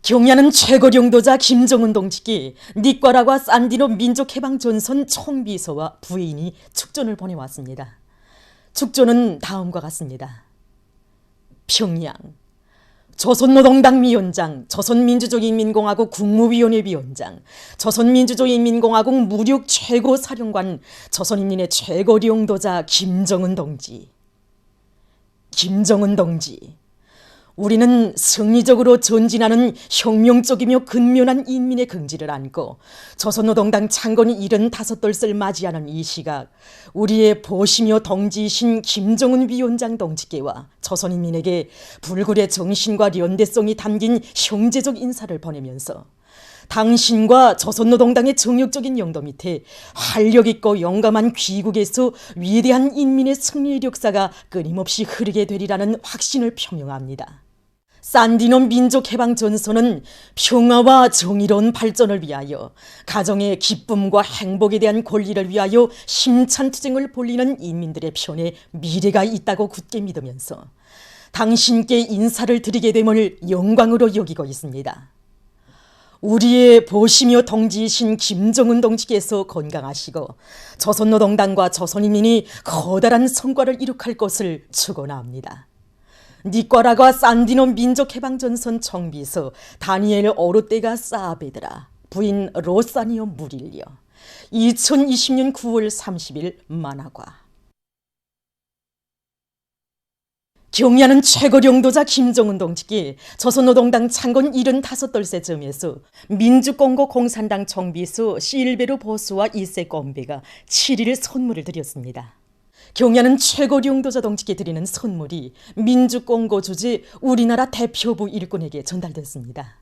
경야는 최고령도자 김정은 동지께 니과라과 산디노 민족해방전선 총비서와 부인이 축전을 보내왔습니다. 축전은 다음과 같습니다. 평양 조선노동당 위원장, 조선민주주의인민공화국 국무위원회 위원장, 조선민주주의인민공화국 무력 최고사령관, 조선인민의 최고령도자 김정은 동지. 김정은 동지, 우리는 승리적으로 전진하는 혁명적이며 근면한 인민의 긍지를 안고 조선노동당 창건이 75돌을 맞이하는 이 시각, 우리의 보시며 동지이신 김정은 위원장 동지께와 조선인민에게 불굴의 정신과 연대성이 담긴 형제적 인사를 보내면서 당신과 조선노동당의 정역적인 영도 밑에 활력있고 용감한 귀국에서 위대한 인민의 승리의 역사가 끊임없이 흐르게 되리라는 확신을 표명합니다. 산디노 민족해방전선은 평화와 정의로운 발전을 위하여 가정의 기쁨과 행복에 대한 권리를 위하여 힘찬 투쟁을 벌이는 인민들의 편에 미래가 있다고 굳게 믿으면서 당신께 인사를 드리게 됨을 영광으로 여기고 있습니다. 우리의 보시며 동지이신 김정은 동지께서 건강하시고 조선노동당과 조선인민이 커다란 성과를 이룩할 것을 축원합니다. 니과라과 산디노 민족해방전선 총비서 다니엘 오르테가 사베드라, 부인 로사니오 무릴리오. 2020년 9월 30일 만화과. 경야는 최고령도자 김정은 동지께 조선노동당 창건 75돌째점에서 민주공고 공산당 총비서 실베르 보수와 이세 꼼베가 7일 선물을 드렸습니다. 경야는 최고령도자 동지께 드리는 선물이 민주공고 주재 우리나라 대표부 일꾼에게 전달됐습니다.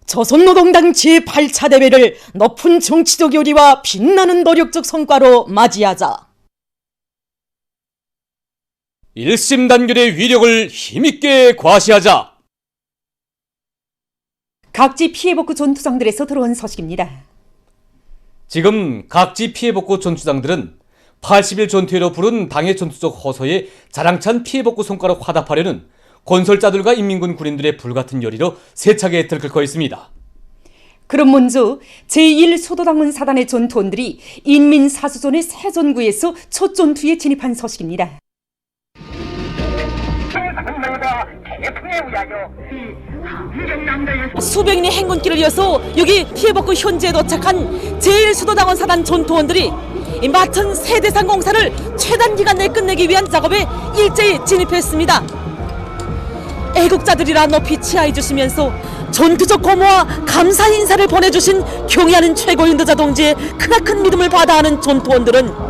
조선노동당 제8차 대회를 높은 정치적 요리와 빛나는 노력적 성과로 맞이하자. 일심단결의 위력을 힘있게 과시하자. 각지 피해복구 전투장들에서 들어온 소식입니다. 지금 각지 피해복구 전투장들은 80일 전투회로 부른 당의 전투적 호소에 자랑찬 피해복구 성과로 화답하려는 건설자들과 인민군 군인들의 불같은 열의로 세차게 들끓고 있습니다. 그럼 먼저 제1소도당문 사단의 전투원들이 인민사수전의 세전구에서 첫 전투에 진입한 소식입니다. 수백인의 행군길을 이어서 여기 피해복구 현지에 도착한 제1수도당원 사단 전투원들이 맡은 세대상 공사를 최단 기간 내에 끝내기 위한 작업에 일제히 진입했습니다. 애국자들이라 높이 치하해 주시면서 전투적 고모와 감사 인사를 보내주신 경의하는 최고인도자 동지의 크나큰 믿음을 받아하는 전투원들은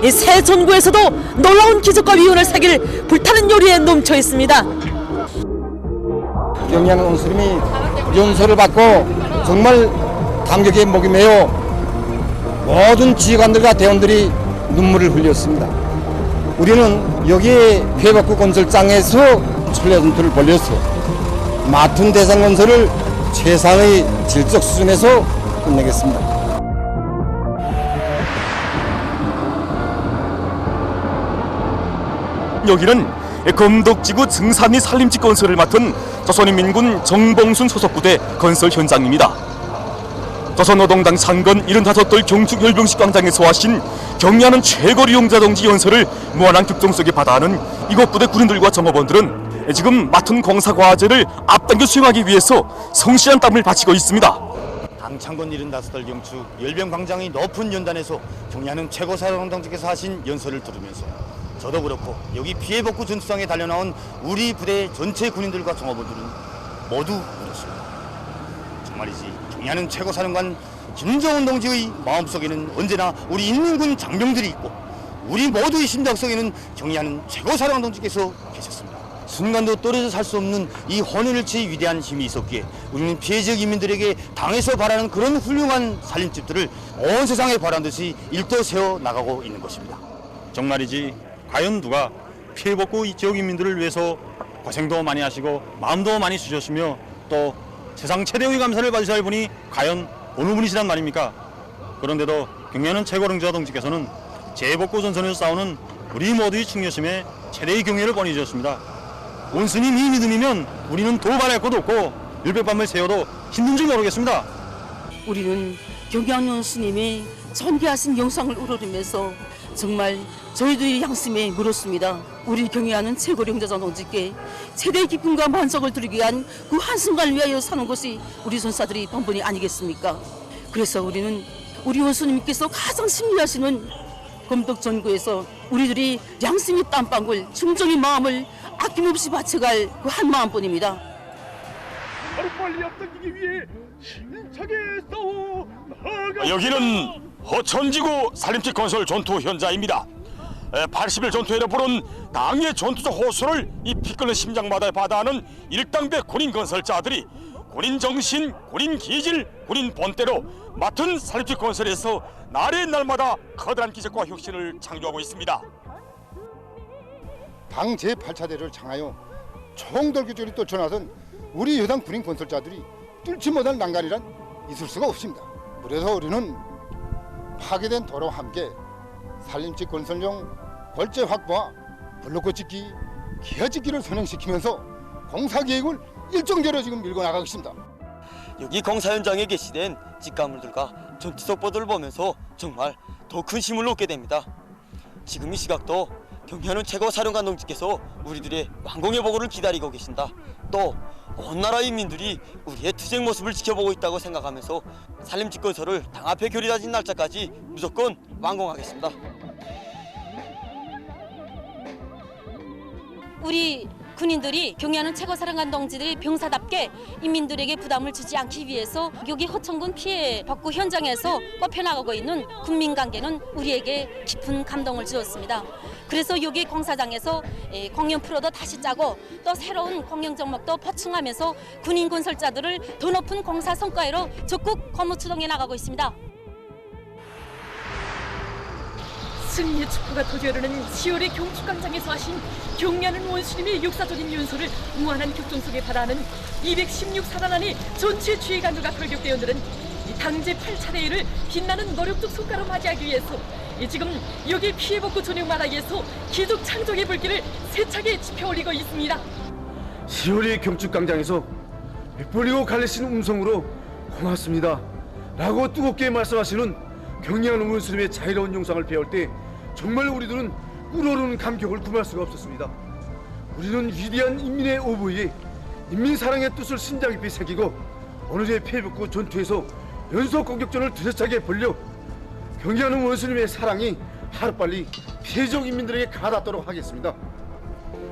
이 새 전구에서도 놀라운 기적과 위훈을 새길 불타는 요리에 넘쳐 있습니다. 경의하는 온스님이 연설을 받고 정말 감격에 목이 메어 모든 지휘관들과 대원들이 눈물을 흘렸습니다. 우리는 여기에 피해복구 건설장에서 천려 전투를 벌려서 맡은 대상 건설을 최상의 질적 수준에서 끝내겠습니다. 여기는 금덕지구 증산리 산림지 건설을 맡은 조선인민군 정봉순 소속부대 건설 현장입니다. 조선노동당 창건 75돌 경축 열병식 광장에서 하신 경의하는 최고리용자 동지 연설을 무한한 격정 속에 받아하는 이곳 부대 군인들과 정업원들은 지금 맡은 공사 과제를 앞당겨 수행하기 위해서 성실한 땀을 바치고 있습니다. 당 창건 75돌 경축 열병 광장의 높은 연단에서 경의하는 최고사령 동지께서 하신 연설을 들으면서 저도 그렇고 여기 피해복구 전투장에 달려나온 우리 부대 전체 군인들과 종업원들은 모두 울었습니다. 정말이지 경의하는 최고사령관 김정은 동지의 마음속에는 언제나 우리 인민군 장병들이 있고 우리 모두의 심장 속에는 경의하는 최고사령관 동지께서 계셨습니다. 순간도 떨어져 살 수 없는 이 혼연일체의 위대한 힘이 있었기에 우리는 피해지역 인민들에게 당에서 바라는 그런 훌륭한 살림집들을 온 세상에 바란 듯이 일도 세워 나가고 있는 것입니다. 정말이지 과연 누가 피해복구 이 지역 인민들을 위해서 고생도 많이 하시고 마음도 많이 주셨으며 또 세상 최대의 감사를 받으셔야 할 분이 과연 어느 분이시란 말입니까? 그런데도 경의하는 최고령자 동지께서는 재복구 전선에서 싸우는 우리 모두의 충녀심에 최대의 경의를 보내주셨습니다. 원수님 이 믿음이면 우리는 도발할 것도 없고 일백밤을 새워도 힘든 줄 모르겠습니다. 우리는 경양 원수님의 전개하신 영상을 우러르면서 정말 저희들의 양심에 물었습니다. 우리 경애하는 최고령자 동지께 최대의 기쁨과 만족을 드리기 위한 그 한순간을 위하여 사는 것이 우리 전사들이 본분이 아니겠습니까? 그래서 우리는 우리 원수님께서 가장 신뢰하시는 검덕전구에서 우리들이 양심의 땀방울, 충정의 마음을 아낌없이 바쳐갈 그 한 마음뿐입니다. 빨리 앞당기기 위해 힘차게 싸워 나아가. 여기는 허천지구 산림지 건설 전투 현장입니다. 80일 전투에도 부른 당의 전투적 호소를 이 피 끓는 심장마다에 받아하는 일당배 군인 건설자들이 군인 정신, 군인 기질, 군인 본때로 맡은 산림지 건설에서 날의 날마다 커다란 기적과 혁신을 창조하고 있습니다. 당 제8차대를 장하여 총돌격전이 떨쳐나선 우리 여당 군인 건설자들이 뚫지 못할 난간이란 있을 수가 없습니다. 그래서 우리는 파괴된 도로와 함께 산림지 건설용 벌재 확보와 블록꽃 짓기, 기아 짓기를 선행시키면서 공사 계획을 일정대로 지금 밀고 나가고 있습니다. 여기 공사 현장에 게시된 직가물들과 전투적 보도를 보면서 정말 더 큰 힘을 얻게 됩니다. 지금 이 시각도 경의하는 최고 사령관 동지께서 우리들의 완공의 보고를 기다리고 계신다. 또 온 나라 인민들이 우리의 투쟁 모습을 지켜보고 있다고 생각하면서 산림지 건설을 당 앞에 결의다진 날짜까지 무조건 완공하겠습니다. 우리 군인들이 경의하는 최고사령관 동지들이 병사답게 인민들에게 부담을 주지 않기 위해서 여기 허천군 피해 복구 현장에서 꼽혀나가고 있는 군민관계는 우리에게 깊은 감동을 주었습니다. 그래서 여기 공사장에서 공연 프로도 다시 짜고 또 새로운 공연 종목도 보충하면서 군인 건설자들을 더 높은 공사 성과로 적극 공무 추동해 나가고 있습니다. 승리의 축구가 도저히는 10월의 경축광장에서 하신 경의하는 원수님의 역사적인 연설을 무한한 격정 속에 받아하는 216사단 안의 전체 주의관들과 돌격대원들은 당제 8차례를 빛나는 노력적 성과로 맞이하기 위해서 지금 여기 피해복구 전용 마당에서 기적 창조의 불길을 세차게 지펴올리고 있습니다. 10월의 경축광장에서 빗불리고 갈래신 음성으로 고맙습니다 라고 뜨겁게 말씀하시는 경의하는 원수님의 자유로운 영상을 배울 때 정말 우리들은 꿀어오르는 감격을 금할 수가 없었습니다. 우리는 위대한 인민의 오보에 인민 사랑의 뜻을 심장 깊이 새기고 오늘의 피해복구 전투에서 연속 공격전을 두세차게 벌려 경의하는 원수님의 사랑이 하루빨리 피해적 인민들에게 가닿도록 하겠습니다.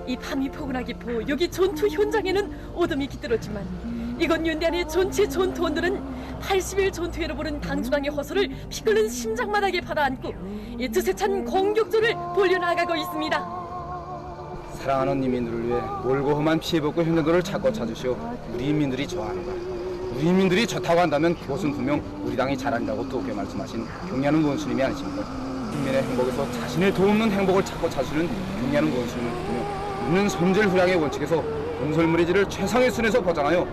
이 밤이 포근하기포 여기 전투 현장에는 어둠이 깃들었지만 이곳 연대안의 전체 전투원들은 80일 전투회로 보는 당중앙의 허소를 피 끓는 심장마다에 받아안고 이 드세찬 공격전을 벌려나가고 있습니다. 사랑하는 인민들을 위해 멀고 험한 피해복구 현장들을 찾고 찾으시오. 우리 인민들이 좋아한다. 우리 인민들이 좋다고 한다면 그것은 분명 우리 당이 잘한다고 뜨겁게 말씀하신 경의하는 원수님이 아니십니까? 인민의 행복에서 자신의 도움는 행복을 찾고 찾으시는 경의하는 원수님을 보며 있는 손질후량의 원칙에서 건설물의질을 최상의 순에서 보장하여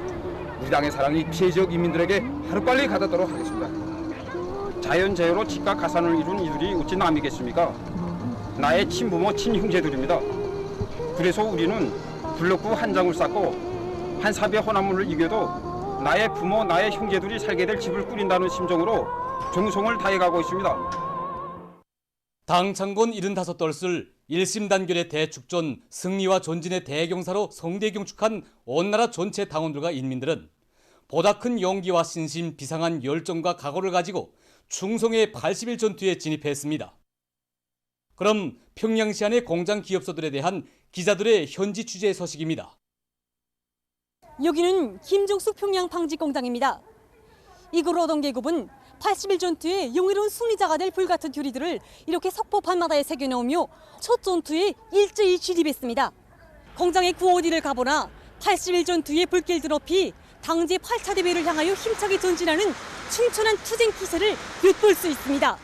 우리 당의 사랑이 피해지역 인민들에게 하루빨리 가닿도록 하겠습니다. 자연재해로 집과 가산을 이룬 이들이 어찌 남이겠습니까? 나의 친부모, 친형제들입니다. 그래서 우리는 블록구 한 장을 쌓고 한 사비의 호남물을 이겨도 나의 부모, 나의 형제들이 살게 될 집을 꾸린다는 심정으로 정성을 다해가고 있습니다. 당 창건 75덜을 일심단결의 대축전, 승리와 전진의 대경사로 성대 경축한 온 나라 전체 당원들과 인민들은 보다 큰 용기와 신심, 비상한 열정과 각오를 가지고 충성의 80일 전투에 진입했습니다. 그럼 평양시 안의 공장 기업소들에 대한 기자들의 현지 취재 소식입니다. 여기는 김종숙 평양 방직공장입니다. 이곳 노동계급은 80일 전투의 영예로운 승리자가 될 불같은 교리들을 이렇게 석포 밤바다에 새겨놓으며 첫 전투에 일제히 진입했습니다. 공장의 구호디를 가보나 80일 전투의 불길 높이 당제 8차 대회를 향하여 힘차게 전진하는 충천한 투쟁 기세를 엿볼 수 있습니다.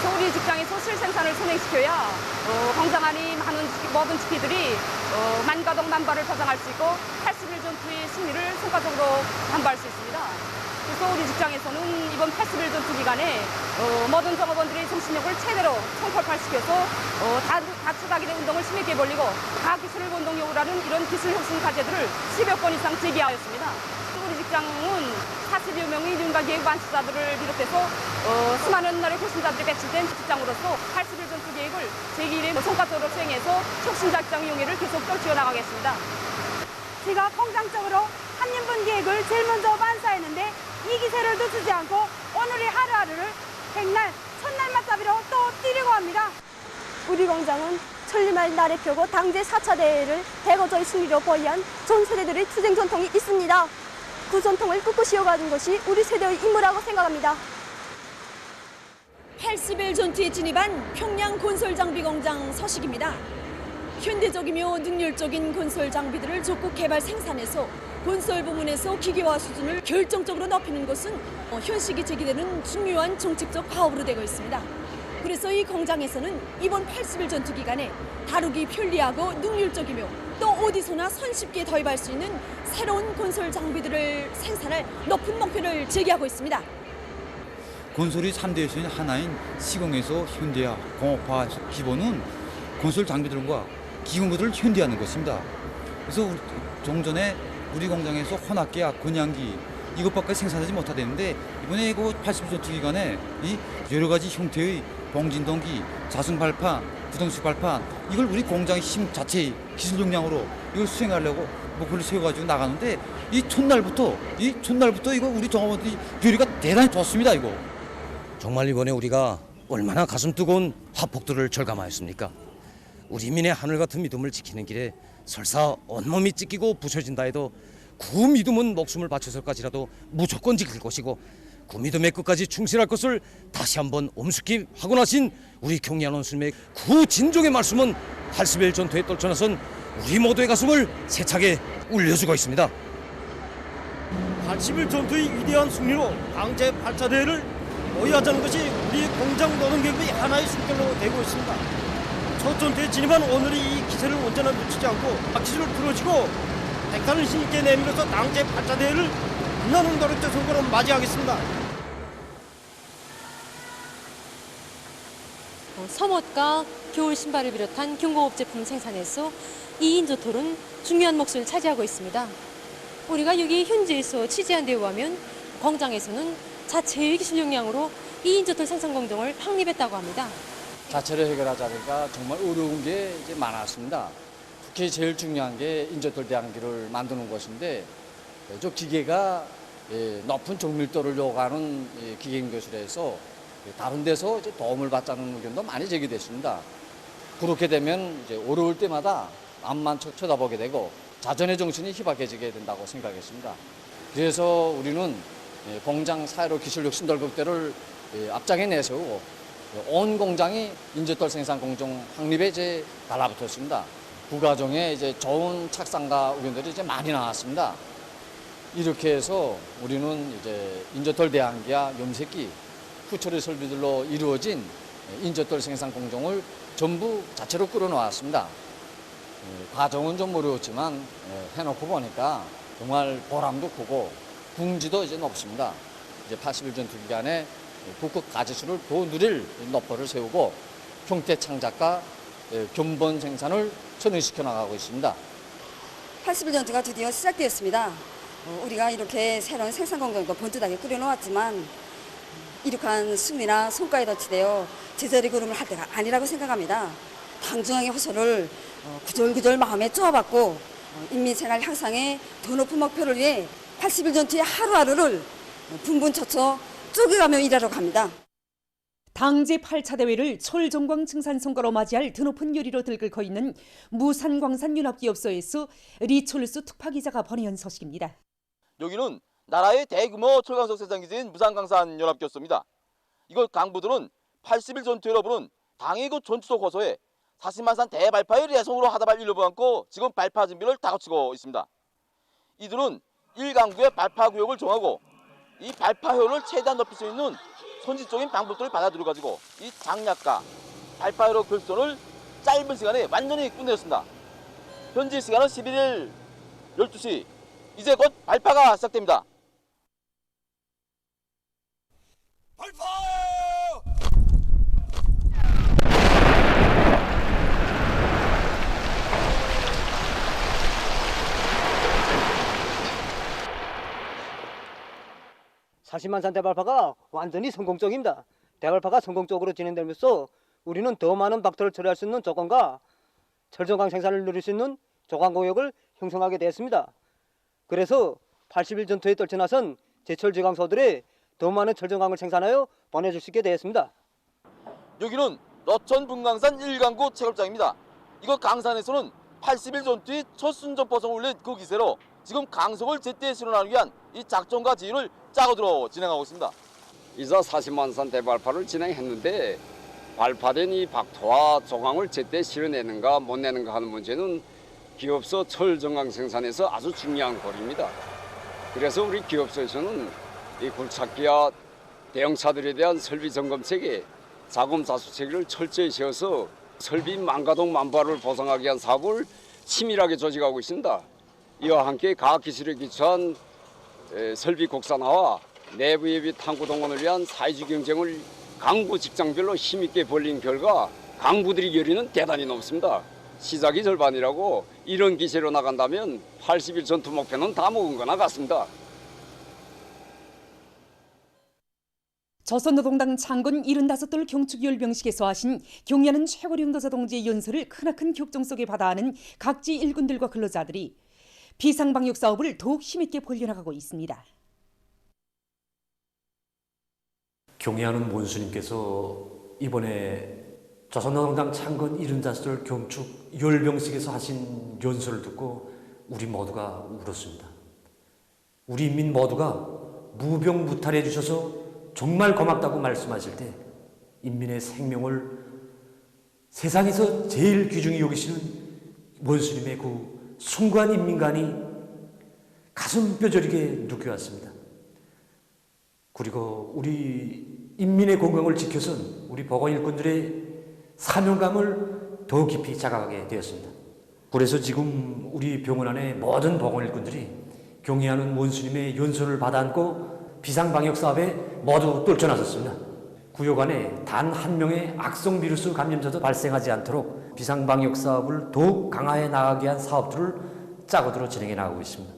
소리 직장에서 실생산을 선행시켜야 공장 안의 많은 모든 지피들이 만가동 만발을 보장할 수 있고 80일 전투의 승리를 성과적으로 담보할 수 있습니다. 그래서 우리 직장에서는 이번 80일 전투 기간에 모든 종업원들의 정신력을 최대로 총폭발시켜서 다수각인의 운동을 심하게 벌리고 과학기술을 원동력으로 하는 이런 기술 혁신 과제들을 10여 건 이상 제기하였습니다. 우리 직장은 40여 명의 윤곽 계획 안치자들을 비롯해서 수많은 나라의 혁신자들이 배출된 직장으로서 80일 전투 계획을 제2일에 성과적으로 수행해서 혁신자 직장 용해를 계속적으로 지어나가겠습니다. 제가 공장적으로 3년분 계획을 제일 먼저 반사했는데 이 기세를 늦추지 않고 오늘의 하루하루를 백날, 천날 맞잡이로 또 뛰려고 합니다. 우리 공장은 천리말 날의 표고 당제 4차 대회를 대거저의 승리로 보이한 전 세대들의 투쟁 전통이 있습니다. 그 전통을 꿋꿋이 이어가는 것이 우리 세대의 임무라고 생각합니다. 80일 전투에 진입한 평양 건설장비공장 서식입니다. 현대적이며 능률적인 건설 장비들을 적극 개발 생산해서 건설 부문에서 기계화 수준을 결정적으로 높이는 것은 현식이 제기되는 중요한 정책적 과업으로 되고 있습니다. 그래서 이 공장에서는 이번 80일 전투 기간에 다루기 편리하고 능률적이며 또 어디서나 손쉽게 도입할 수 있는 새로운 건설 장비들을 생산할 높은 목표를 제기하고 있습니다. 건설의 3대 요소인 하나인 시공에서 현대화, 공업화 기본은 건설 장비들과 기공구들을 현대화하는 것입니다. 그래서 종전에 우리 공장에서 혼합기와 권양기 이것밖에 생산하지 못하되는데 이번에 그 80일 전투 기간에 이 여러 가지 형태의 공진동기, 자승발판, 부동식 발판 이걸 우리 공장의 힘 자체의 기술 역량으로 이걸 수행하려고 목표를 세워가지고 나가는데 이 첫날부터 이거 우리 종업원들이 교류가 대단히 좋습니다. 이거 정말 이번에 우리가 얼마나 가슴 뜨거운 화폭들을 절감하였습니까? 우리 민의 하늘 같은 믿음을 지키는 길에 설사 온몸이 찢기고 부서진다 해도 그 믿음은 목숨을 바쳐서까지라도 무조건 지킬 것이고 그 믿음의 끝까지 충실할 것을 다시 한번 엄숙히 확언하신 우리 경리한 원수님의 그 진정의 말씀은 80일 전투에 떨쳐나선 우리 모두의 가슴을 세차게 울려주고 있습니다. 80일 전투의 위대한 승리로 당제 8차 대회를 모의하자는 것이 우리 공장 노동계급의 하나의 숙제로 되고 있습니다. 첫 전투에 진입한 오늘의 이 기세를 언제나 놓치지 않고 박치를 풀어주고 백탄을 힘있게 내밀어서 당제 8차 대회를 빛나는 노력자 성과로 맞이하겠습니다. 섬옷과 겨울 신발을 비롯한 경공업 제품 생산에서 2인 조톨은 중요한 몫을 차지하고 있습니다. 우리가 여기 현지에서 취재한 데 의하면 공장에서는 자체의 기술 역량으로 2인 조톨 생산 공정을 확립했다고 합니다. 자체를 해결하자니까 정말 어려운 게 이제 많았습니다. 특히 제일 중요한 게 인조톨 대항기를 만드는 것인데 저 기계가 높은 정밀도를 요구하는 기계인 것이라 해서 다른 데서 이제 도움을 받자는 의견도 많이 제기됐습니다. 그렇게 되면 이제 어려울 때마다 앞만 쳐다보게 되고 자전의 정신이 희박해지게 된다고 생각했습니다. 그래서 우리는 공장 사회로 기술 혁신 돌격대를 앞장에 내세우고 온 공장이 인조톨 생산 공정 확립에 이제 달라붙었습니다. 그 과정에 이제 좋은 착상과 의견들이 이제 많이 나왔습니다. 이렇게 해서 우리는 이제 인조톨 대항기와 염색기, 후처리 설비들로 이루어진 인조톨 생산 공정을 전부 자체로 끌어놓았습니다. 과정은 좀 어려웠지만 해놓고 보니까 정말 보람도 크고 궁지도 이제 높습니다. 이제 80일 전투 기간에 국급 가지수를 더 누릴 노포를 세우고 형태 창작과 견본 생산을 선행시켜 나가고 있습니다. 80일 전투가 드디어 시작되었습니다. 우리가 이렇게 새로운 생산 공장도 번듯하게 꾸려놓았지만 이룩한 승리나 성과에 덧치되어 제자리 걸음을 할 때가 아니라고 생각합니다. 당중앙의 호소를 구절구절 마음에 쪼아받고 인민생활 향상의 더 높은 목표를 위해 80일 전투의 하루하루를 분분처처 쪼개가며 일하려고 합니다. 당제 8차 대회를 철종광 증산 성과로 맞이할 드높은 요리로 들끓고 있는 무산광산융합기업소에서 리철수 특파기자가 보내온 소식입니다. 여기는 나라의 대규모 철광석 생산기지인 무산광산연합기업소입니다. 이곳 강부들은 80일 전투회로 부른 당의 그 전투석 호소에 사신만산 대발파의 예송으로 하다발 일로부 안고 지금 발파 준비를 다 거치고 있습니다. 이들은 1강구의 발파 구역을 정하고 이 발파효를 최대한 높일 수 있는 선지적인 방법들을 받아들여가지고 이 장약과 발파효로 결선을 짧은 시간에 완전히 끝내었습니다. 현지 시간은 11일 12시, 이제 곧 발파가 시작됩니다. 40만산 대발파가 완전히 성공적입니다. 대발파가 성공적으로 진행되면서 우리는 더 많은 박토를 처리할 수 있는 조건과 철저강 생산을 누릴 수 있는 조강공역을 형성하게 되었습니다. 그래서 80일 전투에 떨쳐나선 제철 지강소들이 더 많은 철저강을 생산하여 보내줄 수 있게 되었습니다. 여기는 너천 분강산 1강구 채굴장입니다. 이곳 강산에서는 80일 전투의 첫 순전포성을 올린 그 기세로 지금 강석을 제때 실현하기 위한 이 작전과 지휘를 짜고 들어 진행하고 있습니다. 이사 40만산 대발파를 진행했는데 발파된 이 박토와 조강을 제때 실어내는가 못 내는가 하는 문제는 기업소 철정강 생산에서 아주 중요한 고리입니다. 그래서 우리 기업소에서는 이 굴착기와 대형차들에 대한 설비 점검 체계, 자금 자수 체계를 철저히 세워서 설비 만가동 만발을 보상하기 위한 사업을 치밀하게 조직하고 있습니다. 이와 함께 과학기술에 기초한 설비 국산화와 내부 예비 탐구 동원을 위한 사회주 경쟁을 강부 직장별로 힘있게 벌린 결과 강부들이 열의는 대단히 높습니다. 시작이 절반이라고 이런 기세로 나간다면 80일 전투 목표는 다 먹은 거나 같습니다. 조선노동당 창건 75돌 경축열병식에서 하신 경야는 최고령 도사 동지의 연설을 크나큰 격정 속에 받아하는 각지 일군들과 근로자들이 비상방역 사업을 더욱 힘있게 벌려나가고 있습니다. 경애하는 원수님께서 이번에 조선노동당 창건 75돌 경축 열병식에서 하신 연설을 듣고 우리 모두가 울었습니다. 우리 인민 모두가 무병무탈해 주셔서 정말 고맙다고 말씀하실 때 인민의 생명을 세상에서 제일 귀중히 여기시는 원수님의 그 숭고한 인민관이 가슴 뼈저리게 느껴왔습니다. 그리고 우리 인민의 건강을 지켜선 우리 보건 일꾼들의 사명감을 더 깊이 자각하게 되었습니다. 그래서 지금 우리 병원 안에 모든 보건 일꾼들이 경애하는 원수님의 연설을 받아안고 비상방역 사업에 모두 떨쳐나섰습니다. 구역 안에 단 한 명의 악성 비루스 감염자도 발생하지 않도록 비상방역 사업을 더욱 강화해 나가기 위한 사업들을 짜고 들어 진행해 나가고 있습니다.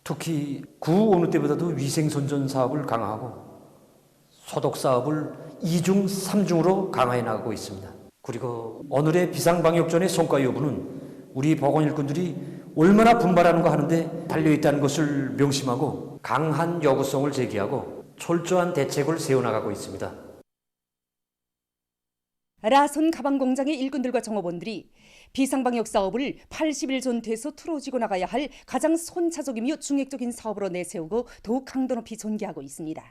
특히 구 어느 때보다도 위생선전 사업을 강화하고 소독 사업을 2중, 3중으로 강화해 나가고 있습니다. 그리고 오늘의 비상방역전의 성과 여부는 우리 보건일꾼들이 얼마나 분발하는가 하는데 달려있다는 것을 명심하고 강한 요구성을 제기하고 철저한 대책을 세워나가고 있습니다. 라손 가방공장의 일꾼들과 종업원들이 비상방역 사업을 80일 전투에서 틀어지고 나가야 할 가장 선차적이며 중획적인 사업으로 내세우고 더욱 강도 높이 전개하고 있습니다.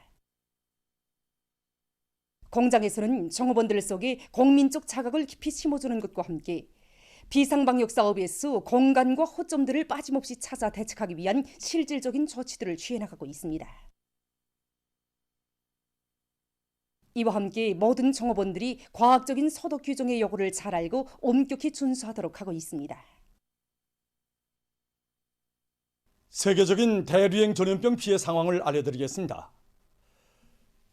공장에서는 종업원들 속에 공민적 자각을 깊이 심어주는 것과 함께 비상방역 사업에서 공간과 허점들을 빠짐없이 찾아 대책하기 위한 실질적인 조치들을 취해나가고 있습니다. 이와 함께 모든 종업원들이 과학적인 소독 규정의 요구를 잘 알고 엄격히 준수하도록 하고 있습니다. 세계적인 대류행 전염병 피해 상황을 알려드리겠습니다.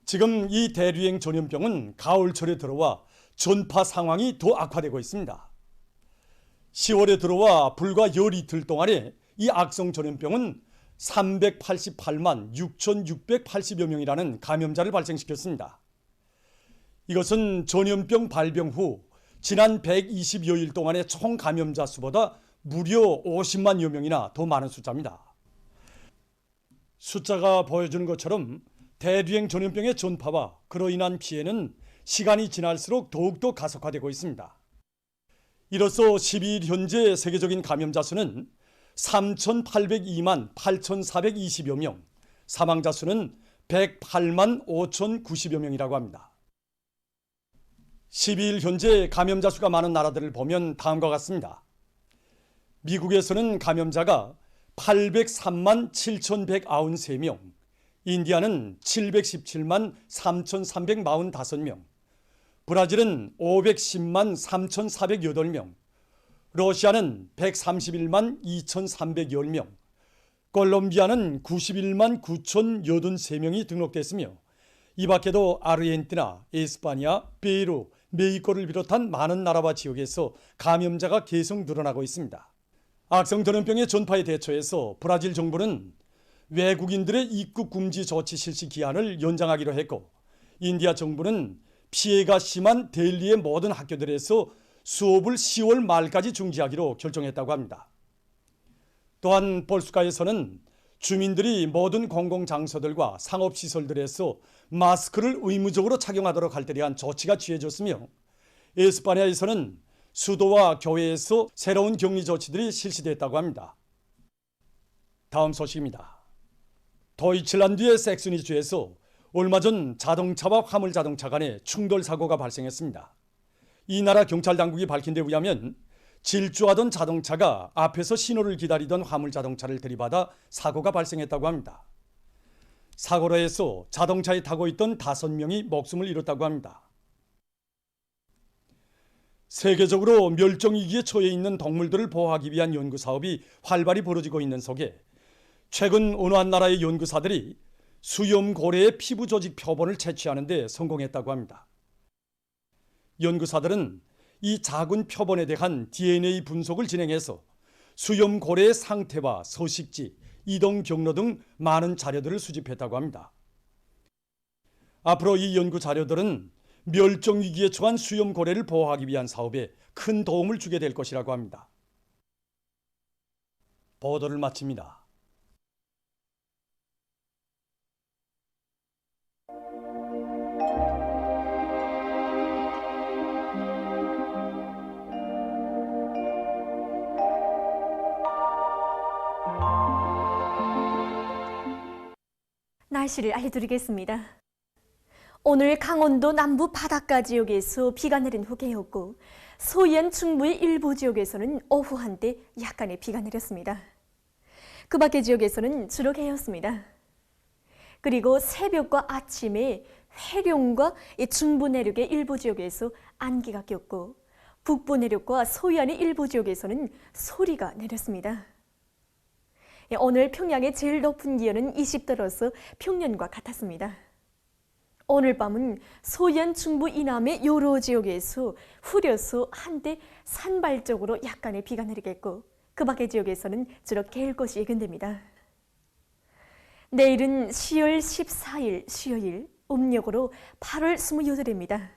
지금 이 대류행 전염병은 가을철에 들어와 전파 상황이 더 악화되고 있습니다. 10월에 들어와 불과 열 이틀 동안에 이 악성 전염병은 388만 6,680여 명이라는 감염자를 발생시켰습니다. 이것은 전염병 발병 후 지난 120여일 동안의 총 감염자 수보다 무려 50만여 명이나 더 많은 숫자입니다. 숫자가 보여주는 것처럼 대류행 전염병의 전파와 그로 인한 피해는 시간이 지날수록 더욱더 가속화되고 있습니다. 이로써 12일 현재 세계적인 감염자 수는 3,802만 8,420여 명, 사망자 수는 108만 5,090여 명이라고 합니다. 12일 현재 감염자 수가 많은 나라들을 보면 다음과 같습니다. 미국에서는 감염자가 803만 7,193명, 인디아는 717만 3,345명, 브라질은 510만 3,408명, 러시아는 131만 2,310명, 콜롬비아는 91만 9,083명이 등록됐으며 이 밖에도 아르헨티나, 에스파냐, 페루, 멕시코를 비롯한 많은 나라와 지역에서 감염자가 계속 늘어나고 있습니다. 악성 전염병의 전파에 대처해서 브라질 정부는 외국인들의 입국 금지 조치 실시 기한을 연장하기로 했고, 인디아 정부는 피해가 심한 델리의 모든 학교들에서 수업을 10월 말까지 중지하기로 결정했다고 합니다. 또한 볼스카에서는 주민들이 모든 공공장소들과 상업시설들에서 마스크를 의무적으로 착용하도록 할 때 대한 조치가 취해졌으며, 에스파냐에서는 수도와 교회에서 새로운 격리 조치들이 실시됐다고 합니다. 다음 소식입니다. 도이칠란드의 섹스니주에서 얼마 전 자동차와 화물자동차 간의 충돌 사고가 발생했습니다. 이 나라 경찰 당국이 밝힌 데 의하면 질주하던 자동차가 앞에서 신호를 기다리던 화물자동차를 들이받아 사고가 발생했다고 합니다. 사고로 해서 자동차에 타고 있던 5명이 목숨을 잃었다고 합니다. 세계적으로 멸종위기에 처해 있는 동물들을 보호하기 위한 연구 사업이 활발히 벌어지고 있는 속에 최근 어느 한 나라의 연구사들이 수염고래의 피부 조직 표본을 채취하는 데 성공했다고 합니다. 연구사들은 이 작은 표본에 대한 DNA 분석을 진행해서 수염고래의 상태와 서식지, 이동 경로 등 많은 자료들을 수집했다고 합니다. 앞으로 이 연구 자료들은 멸종위기에 처한 수염고래를 보호하기 위한 사업에 큰 도움을 주게 될 것이라고 합니다. 보도를 마칩니다. 날씨를 알려드리겠습니다. 오늘 강원도 남부 바닷가 지역에서 비가 내린 후 개었고, 서해안 중부의 일부 지역에서는 오후 한때 약간의 비가 내렸습니다. 그 밖의 지역에서는 주로 개였습니다. 그리고 새벽과 아침에 회룡과 중부 내륙의 일부 지역에서 안개가 꼈고, 북부 내륙과 서해안의 일부 지역에서는 소리가 내렸습니다. 오늘 평양의 제일 높은 기온은 20도로서 평년과 같았습니다. 오늘 밤은 서해안 중부 이남의 여러 지역에서 흐려서 한때 산발적으로 약간의 비가 내리겠고, 그 밖의 지역에서는 주로 개일 것이 예견됩니다. 내일은 10월 14일 수요일, 음력으로 8월 28일입니다.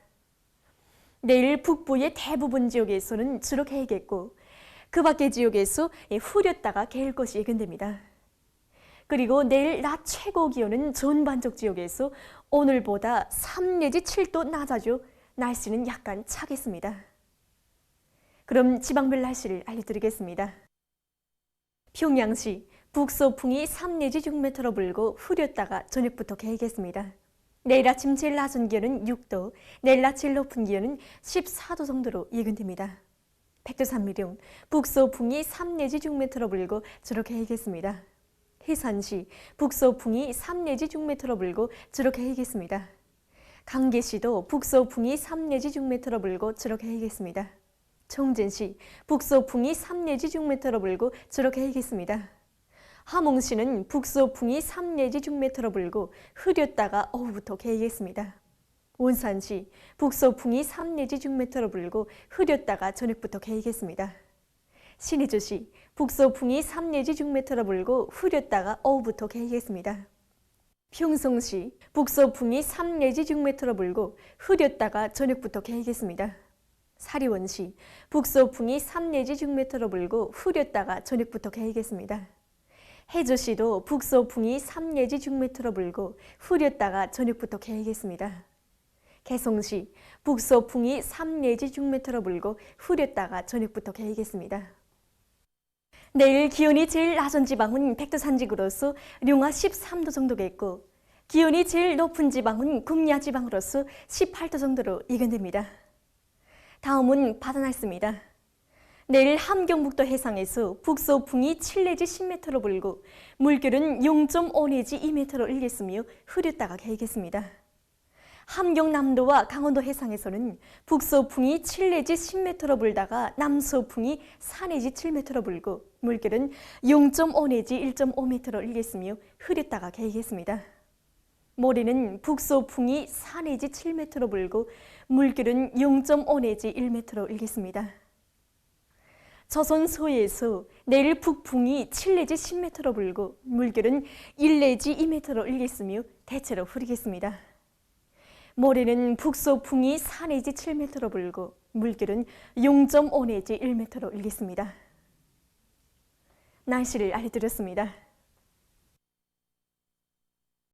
내일 북부의 대부분 지역에서는 주로 개겠고, 그 밖의 지역에서 흐렸다가 개일 것이 예견됩니다. 그리고 내일 낮 최고 기온은 전반적 지역에서 오늘보다 3 내지 7도 낮아져 날씨는 약간 차겠습니다. 그럼 지방별 날씨를 알려드리겠습니다. 평양시 북서풍이 3 내지 6m로 불고 흐렸다가 저녁부터 개겠습니다. 내일 아침 제일 낮은 기온은 6도, 내일 낮 제일 높은 기온은 14도 정도로 예견됩니다. 백두산미령 북서풍이 3 내지 6m로 불고 주로 개겠습니다. 해산시 북서풍이 3 내지 6m로 불고 주로 개겠습니다. 강계시도 북서풍이 3 내지 6m로 불고 주로 개겠습니다. 청진시 북서풍이 3 내지 6m로 불고 주로 개겠습니다. 함흥시는 북서풍이 3 내지 6m로 불고 흐렸다가 오후부터 개겠습니다. 원산시 북서풍이 3 내지 6m로 불고 흐렸다가 저녁부터 개겠습니다. 신의주시 북서풍이 3 내지 6m로 불고 흐렸다가 오후부터 개겠습니다. 평성시 북서풍이 3 내지 6m로 불고 흐렸다가 저녁부터 개겠습니다. 사리원시 북서풍이 3 내지 6m로 불고 흐렸다가 저녁부터 개겠습니다. 해주시도 북서풍이 3 내지 6m로 불고 흐렸다가 저녁부터 개겠습니다. 개성시 북서풍이 3 내지 6m로 불고 흐렸다가 저녁부터 개겠습니다. 내일 기온이 제일 낮은 지방은 백두산지구로서 룡화 13도 정도겠고, 기온이 제일 높은 지방은 금야 지방으로서 18도 정도로 예견됩니다. 다음은 바다 날씨입니다. 내일 함경북도 해상에서 북서풍이 7 내지 10m로 불고 물결은 0.5 내지 2m로 일겠으며 흐렸다가 개겠습니다. 함경남도와 강원도 해상에서는 북서풍이 7 내지 10m로 불다가 남서풍이 4 내지 7m로 불고 물결은 0.5 내지 1.5m로 일겠으며 흐렸다가 개겠습니다. 모레는 북서풍이 4 내지 7m로 불고 물결은 0.5 내지 1m로 일겠습니다. 조선 서해에서 내일 북풍이 7 내지 10m로 불고 물결은 1 내지 2m로 일겠으며 대체로 흐리겠습니다. 모레는 북서풍이 4 내지 7m로 불고 물결은 0.5 내지 1m로 일겠습니다. 날씨를 알려드렸습니다.